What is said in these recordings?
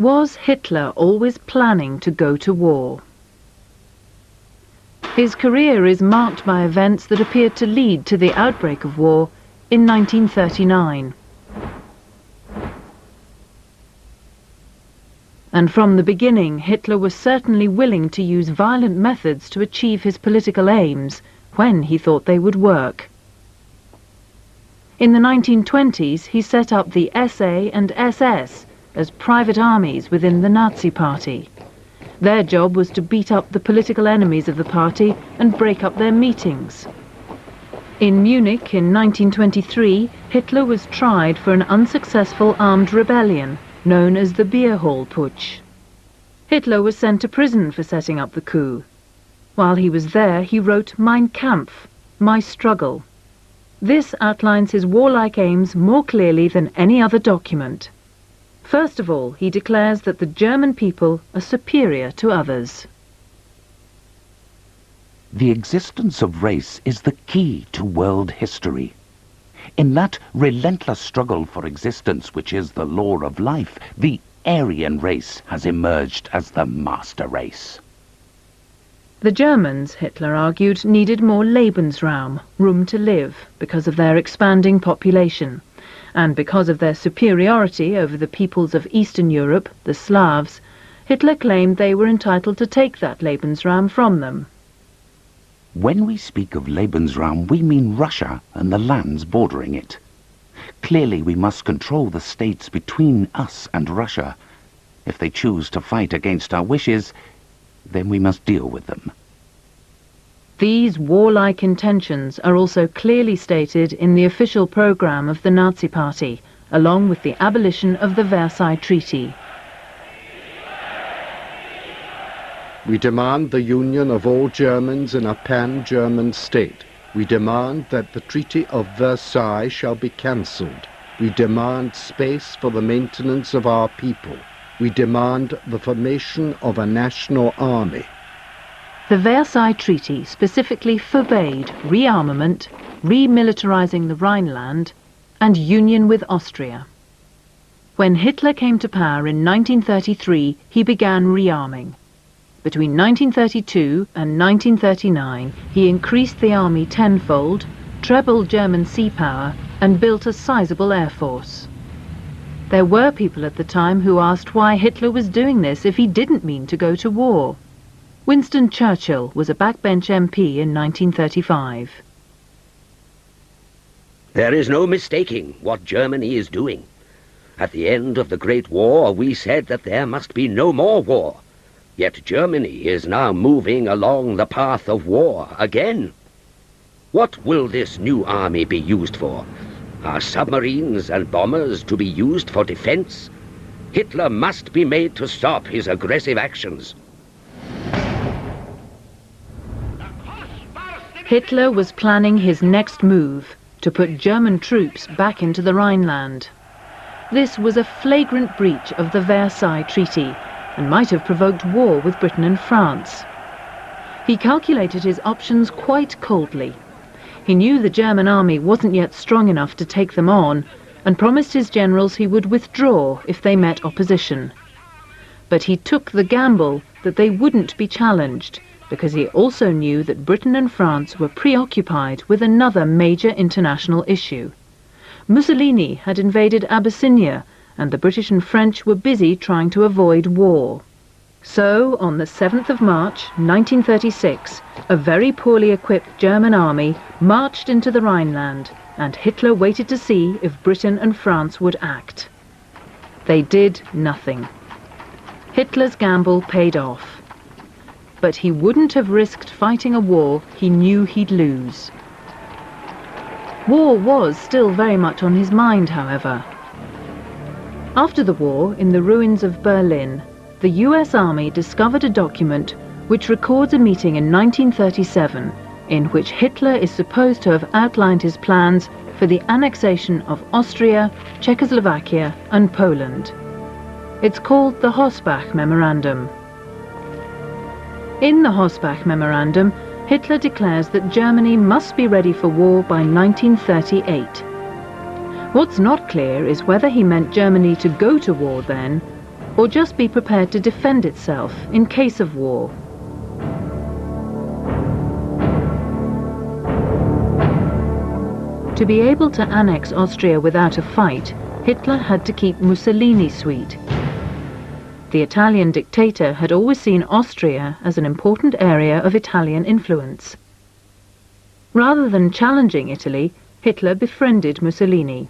Was Hitler always planning to go to war? His career is marked by events that appeared to lead to the outbreak of war in 1939. And from the beginning, Hitler was certainly willing to use violent methods to achieve his political aims when he thought they would work. In the 1920s, he set up the SA and SS as private armies within the Nazi Party. Their job was to beat up the political enemies of the party and break up their meetings. In Munich in 1923, Hitler was tried for an unsuccessful armed rebellion known as the Beer Hall Putsch. Hitler was sent to prison for setting up the coup. While he was there, he wrote Mein Kampf, My Struggle. This outlines his warlike aims more clearly than any other document. First of all, he declares that the German people are superior to others. The existence of race is the key to world history. In that relentless struggle for existence which is the law of life, the Aryan race has emerged as the master race. The Germans, Hitler argued, needed more Lebensraum, room to live, because of their expanding population. And because of their superiority over the peoples of Eastern Europe, the Slavs, Hitler claimed they were entitled to take that Lebensraum from them. When we speak of Lebensraum, we mean Russia and the lands bordering it. Clearly we must control the states between us and Russia. If they choose to fight against our wishes, then we must deal with them. These warlike intentions are also clearly stated in the official programme of the Nazi Party, along with the abolition of the Versailles Treaty. We demand the union of all Germans in a pan-German state. We demand that the Treaty of Versailles shall be cancelled. We demand space for the maintenance of our people. We demand the formation of a national army. The Versailles Treaty specifically forbade rearmament, remilitarizing the Rhineland, and union with Austria. When Hitler came to power in 1933, he began rearming. Between 1932 and 1939, he increased the army tenfold, trebled German sea power, and built a sizable air force. There were people at the time who asked why Hitler was doing this if he didn't mean to go to war. Winston Churchill was a backbench MP in 1935. There is no mistaking what Germany is doing. At the end of the Great War, we said that there must be no more war. Yet Germany is now moving along the path of war again. What will this new army be used for? Are submarines and bombers to be used for defense? Hitler must be made to stop his aggressive actions. Hitler was planning his next move, to put German troops back into the Rhineland. This was a flagrant breach of the Versailles Treaty, and might have provoked war with Britain and France. He calculated his options quite coldly. He knew the German army wasn't yet strong enough to take them on, and promised his generals he would withdraw if they met opposition. But he took the gamble that they wouldn't be challenged, because he also knew that Britain and France were preoccupied with another major international issue. Mussolini had invaded Abyssinia, and the British and French were busy trying to avoid war. So, on the 7th of March, 1936, a very poorly equipped German army marched into the Rhineland, and Hitler waited to see if Britain and France would act. They did nothing. Hitler's gamble paid off. But he wouldn't have risked fighting a war he knew he'd lose. War was still very much on his mind, however. After the war, in the ruins of Berlin, the US Army discovered a document which records a meeting in 1937 in which Hitler is supposed to have outlined his plans for the annexation of Austria, Czechoslovakia and Poland. It's called the Hossbach Memorandum. In the Hossbach Memorandum, Hitler declares that Germany must be ready for war by 1938. What's not clear is whether he meant Germany to go to war then, or just be prepared to defend itself in case of war. To be able to annex Austria without a fight, Hitler had to keep Mussolini sweet. The Italian dictator had always seen Austria as an important area of Italian influence. Rather than challenging Italy, Hitler befriended Mussolini.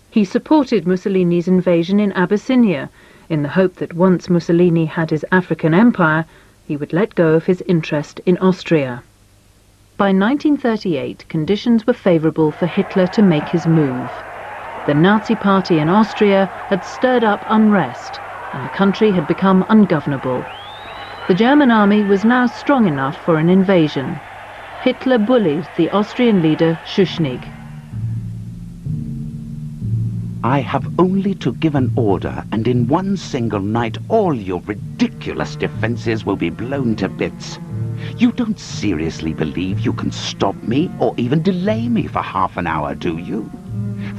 He supported Mussolini's invasion in Abyssinia, in the hope that once Mussolini had his African empire, he would let go of his interest in Austria. By 1938, conditions were favourable for Hitler to make his move. The Nazi Party in Austria had stirred up unrest, and the country had become ungovernable. The German army was now strong enough for an invasion. Hitler bullied the Austrian leader Schuschnigg. I have only to give an order, and in one single night all your ridiculous defences will be blown to bits. You don't seriously believe you can stop me or even delay me for half an hour, do you?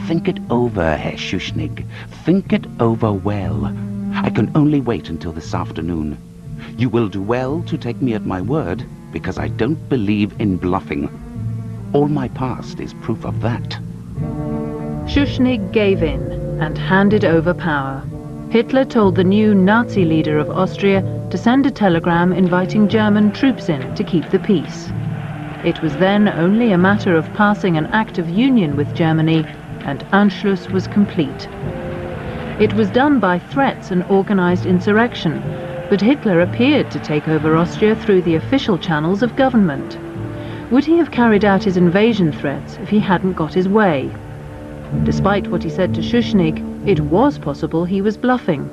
Think it over, Herr Schuschnigg. Think it over well. I can only wait until this afternoon. You will do well to take me at my word, because I don't believe in bluffing. All my past is proof of that. Schuschnigg gave in and handed over power. Hitler told the new Nazi leader of Austria to send a telegram inviting German troops in to keep the peace. It was then only a matter of passing an act of union with Germany, and Anschluss was complete. It was done by threats and organized insurrection, but Hitler appeared to take over Austria through the official channels of government. Would he have carried out his invasion threats if he hadn't got his way? Despite what he said to Schuschnigg, it was possible he was bluffing.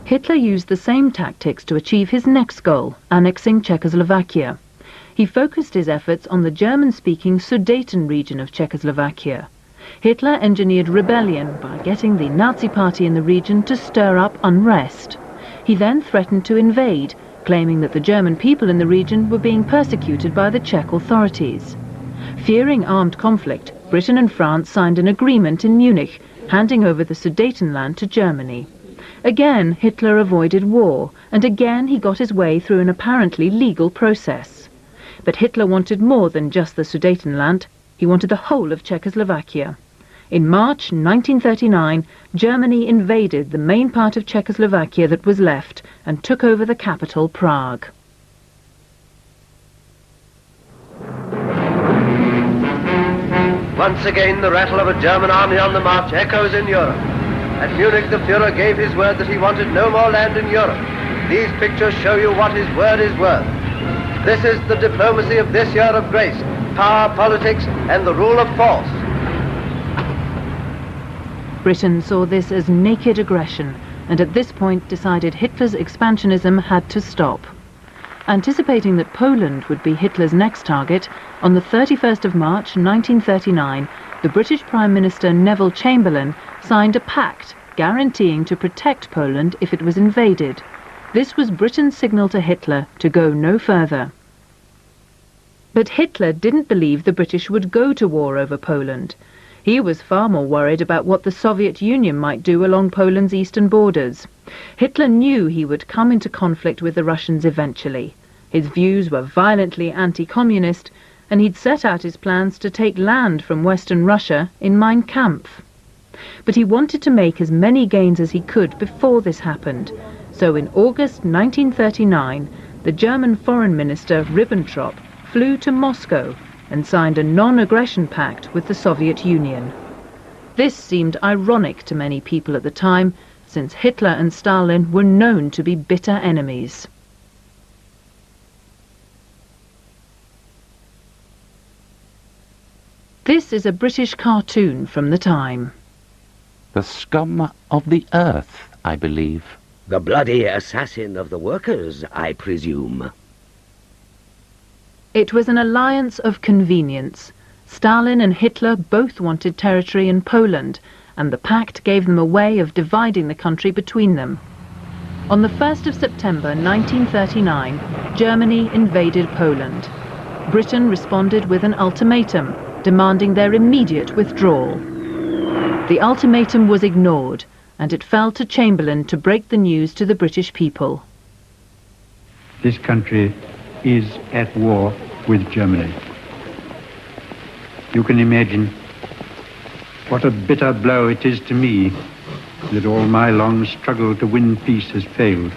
Hitler used the same tactics to achieve his next goal, annexing Czechoslovakia. He focused his efforts on the German-speaking Sudeten region of Czechoslovakia. Hitler engineered rebellion by getting the Nazi Party in the region to stir up unrest. He then threatened to invade, claiming that the German people in the region were being persecuted by the Czech authorities. Fearing armed conflict, Britain and France signed an agreement in Munich, handing over the Sudetenland to Germany. Again, Hitler avoided war, and again he got his way through an apparently legal process. But Hitler wanted more than just the Sudetenland. He wanted the whole of Czechoslovakia. In March 1939, Germany invaded the main part of Czechoslovakia that was left and took over the capital, Prague. Once again, the rattle of a German army on the march echoes in Europe. At Munich, the Führer gave his word that he wanted no more land in Europe. These pictures show you what his word is worth. This is the diplomacy of this year of grace, power, politics, and the rule of force. Britain saw this as naked aggression, and at this point decided Hitler's expansionism had to stop. Anticipating that Poland would be Hitler's next target, on the 31st of March 1939, the British Prime Minister Neville Chamberlain signed a pact guaranteeing to protect Poland if it was invaded. This was Britain's signal to Hitler to go no further. But Hitler didn't believe the British would go to war over Poland. He was far more worried about what the Soviet Union might do along Poland's eastern borders. Hitler knew he would come into conflict with the Russians eventually. His views were violently anti-communist, and he'd set out his plans to take land from Western Russia in Mein Kampf. But he wanted to make as many gains as he could before this happened. So in August 1939, the German Foreign Minister Ribbentrop flew to Moscow and signed a non-aggression pact with the Soviet Union. This seemed ironic to many people at the time, since Hitler and Stalin were known to be bitter enemies. This is a British cartoon from the time. The scum of the earth, I believe. The bloody assassin of the workers, I presume. It was an alliance of convenience. Stalin and Hitler both wanted territory in Poland, and the pact gave them a way of dividing the country between them. On the 1st of September 1939, Germany invaded Poland. Britain responded with an ultimatum, demanding their immediate withdrawal. The ultimatum was ignored, and it fell to Chamberlain to break the news to the British people. This country is at war with Germany. You can imagine what a bitter blow it is to me that all my long struggle to win peace has failed.